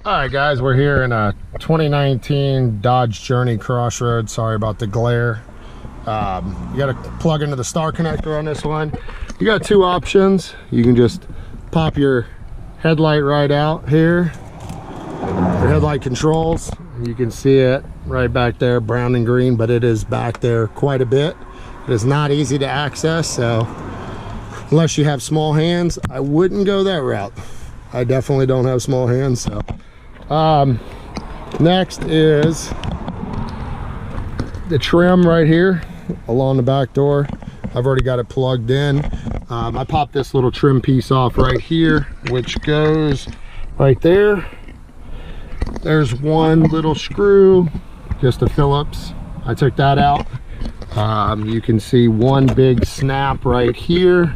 All right, guys, we're here in a 2019 Dodge Journey Crossroad. Sorry about the glare. You got to plug into the star connector on this one. You got two options. You can just pop your headlight right out here. Your headlight controls. You can see it right back there, brown and green, but it is back there quite a bit. It is not easy to access, so unless you have small hands, I wouldn't go that route. I definitely don't have small hands, so. Next is the trim right here along the back door. I've already got it plugged in. I popped this little trim piece off right here, which goes right there. There's one little screw, just a Phillips. I took that out. You can see one big snap right here,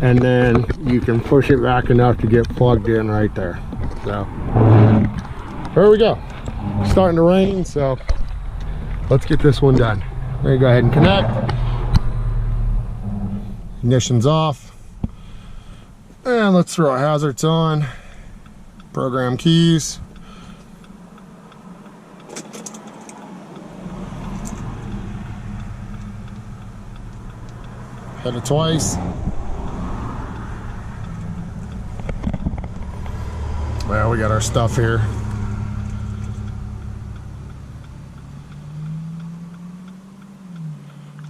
and then you can push it back enough to get plugged in right there. So there we go. It's starting to rain, so let's get this one done. We're gonna go ahead and connect. Ignition's off, and let's throw our hazards on. Program keys. Hit it twice. Well, we got our stuff here.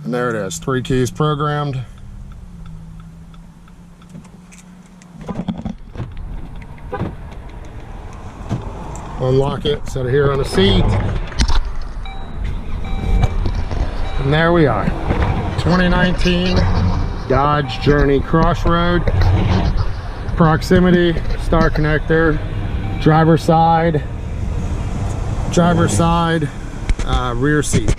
And there it is, 3 keys programmed. Unlock it, set it here on the seat. And there we are. 2019 Dodge Journey Crossroad. Proximity, star connector, driver's side, rear seat.